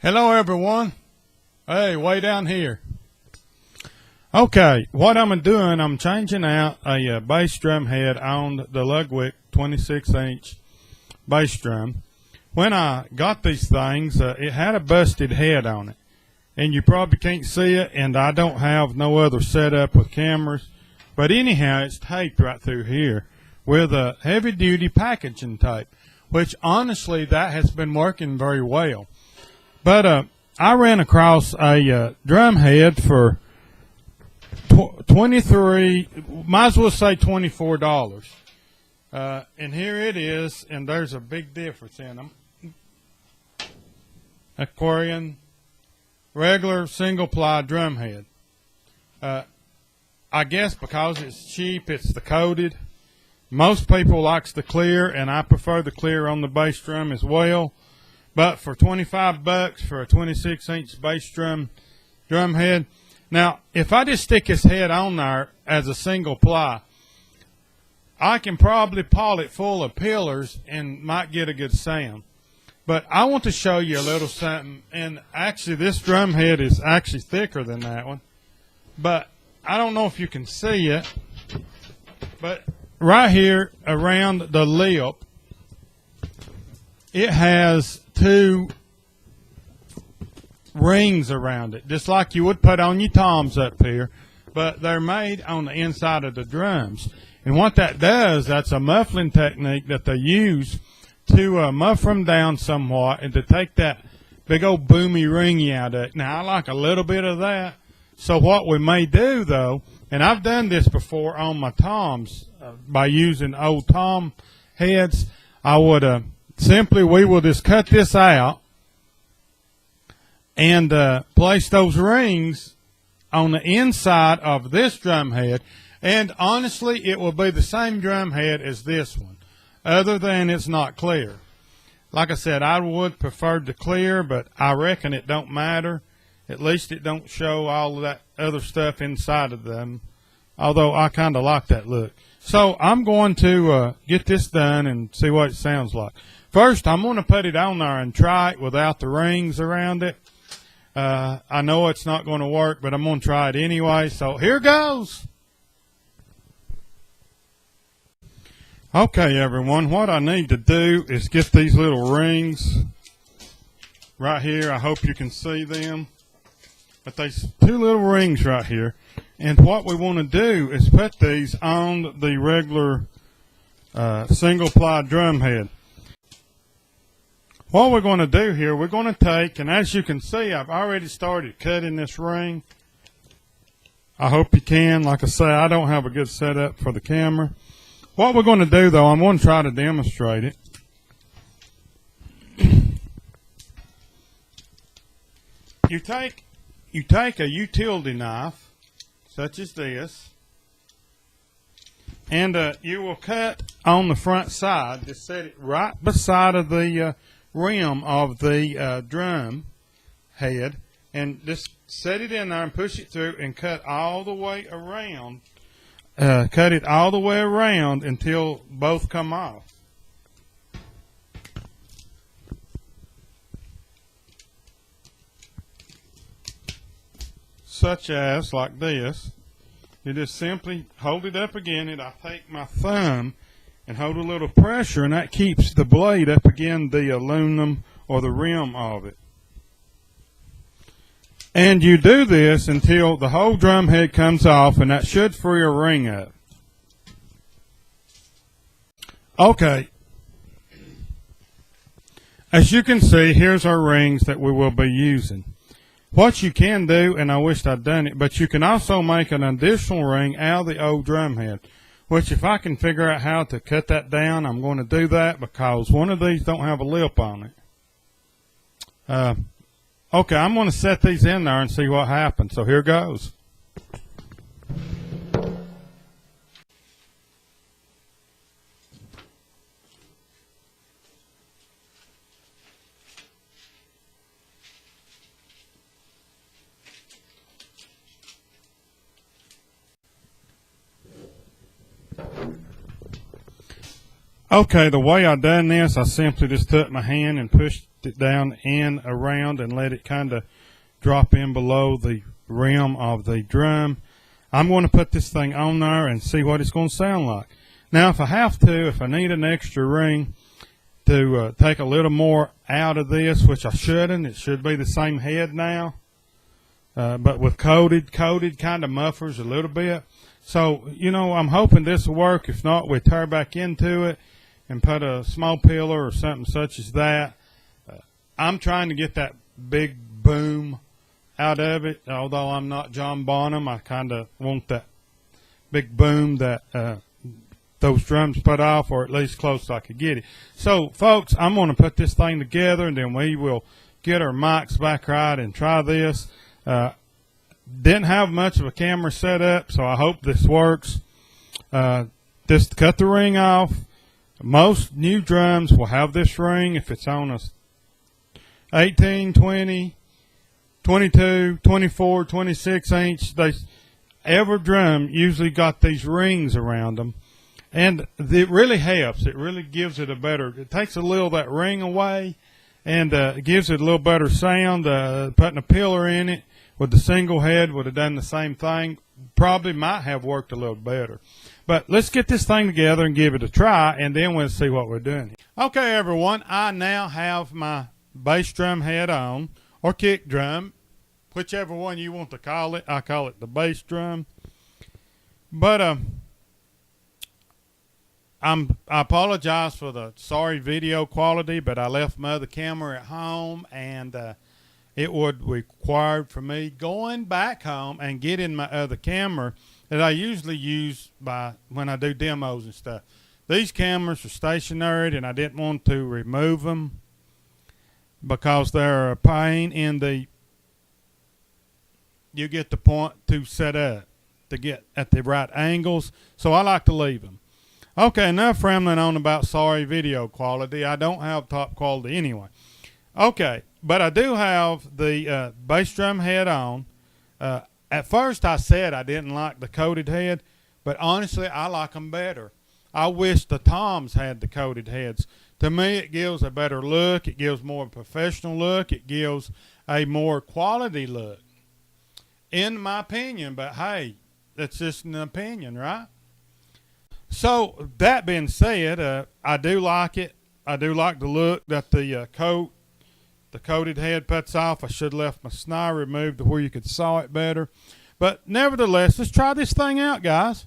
Hello everyone. Hey, way down here. Okay, what I'm doing, I'm changing out a bass drum head on the Ludwig 26-inch bass drum. When I got these things, it had a busted head on it. And you probably can't see it, and I don't have no other setup with cameras. But anyhow, it's taped right through here with a heavy-duty packaging tape, which honestly, that has been working very well. But I ran across a drum head for $23, might as well say $24. And here it is, and there's a big difference in them. Aquarian, regular single-ply drum head. I guess because it's cheap, it's the coated. Most people likes the clear, and I prefer the clear on the bass drum as well. But for $25 for a 26-inch bass drum head. Now, if I just stick his head on there as a single ply, I can probably pawl it full of pillars and might get a good sound. But I want to show you a little something. And actually, this drum head is actually thicker than that one. But I don't know if you can see it. But right here around the lip, it has two rings around it, just like you would put on your toms up here, but they're made on the inside of the drums. And what that does, that's a muffling technique that they use to muffle them down somewhat and to take that big old boomy ringy out of it. Now, I like a little bit of that. So what we may do, though, and I've done this before on my toms by using old tom heads, I would we will just cut this out and place those rings on the inside of this drum head. And honestly, it will be the same drum head as this one, other than it's not clear. Like I said, I would prefer the clear, but I reckon it don't matter. At least it don't show all of that other stuff inside of them, although I kind of like that look. So I'm going to get this done and see what it sounds like. First, I'm going to put it on there and try it without the rings around it. I know it's not going to work, but I'm going to try it anyway. So here goes. Okay, everyone, what I need to do is get these little rings right here. I hope you can see them. But there's two little rings right here. And what we want to do is put these on the regular single-ply drum head. What we're going to do here, we're going to take, and as you can see, I've already started cutting this ring. I hope you can. Like I say, I don't have a good setup for the camera. What we're going to do, though, I'm going to try to demonstrate it. You take a utility knife, such as this, and you will cut on the front side. Just set it right beside of the rim of the drum head, and just set it in there and push it through and cut all the way around. Cut it all the way around until both come off. Such as like this. You just simply hold it up again, and I take my thumb and hold a little pressure, and that keeps the blade up against the aluminum or the rim of it. And you do this until the whole drum head comes off, and that should free a ring up. Okay. As you can see, here's our rings that we will be using. What you can do, and I wished I'd done it, but you can also make an additional ring out of the old drum head, which if I can figure out how to cut that down, I'm going to do that because one of these don't have a lip on it. Okay, I'm going to set these in there and see what happens. So here goes. Okay, the way I done this, I simply just took my hand and pushed pressed it down in around and let it kind of drop in below the rim of the drum. I'm going to put this thing on there and see what it's going to sound like. Now, if I have to, if I need an extra ring to take a little more out of this, which I shouldn't, it should be the same head now, but with coated kind of muffers a little bit. So, you know, I'm hoping this will work. If not, we tear back into it and put a small pillar or something such as that. I'm trying to get that big boom out of it. Although I'm not John Bonham, I kind of want that big boom that those drums put off, or at least close so I could get it. So, folks, I'm going to put this thing together, and then we will get our mics back right and try this. Didn't have much of a camera set up, so I hope this works. Just cut the ring off. Most new drums will have this ring if it's on a 18, 20, 22, 24, 26 inch. Every drum usually got these rings around them. And it really helps. It really gives it a better, it takes a little of that ring away and it gives it a little better sound. Putting a pillar in it with the single head would have done the same thing. Probably might have worked a little better. But let's get this thing together and give it a try, and then we'll see what we're doing. Okay, everyone, I now have my bass drum head on, or kick drum, whichever one you want to call it. I call it the bass drum. But I apologize for the sorry video quality, but I left my other camera at home, and it would require for me going back home and getting my other camera that I usually use when I do demos and stuff. These cameras are stationary, and I didn't want to remove them because they're a pain in the, you get the point to set up to get at the right angles, so I like to leave them. Okay, enough rambling on about sorry video quality. I don't have top quality anyway. Okay, but I do have the bass drum head on. At first I said I didn't like the coated head, but honestly I like them better. I wish the toms had the coated heads. To me it gives a better look. It gives more professional look. It gives a more quality look, in my opinion. But hey, that's just an opinion, right? So that being said, I do like it. I do like the look that the coated head puts off. I should have left my snare removed to where you could saw it better. But nevertheless, let's try this thing out, guys.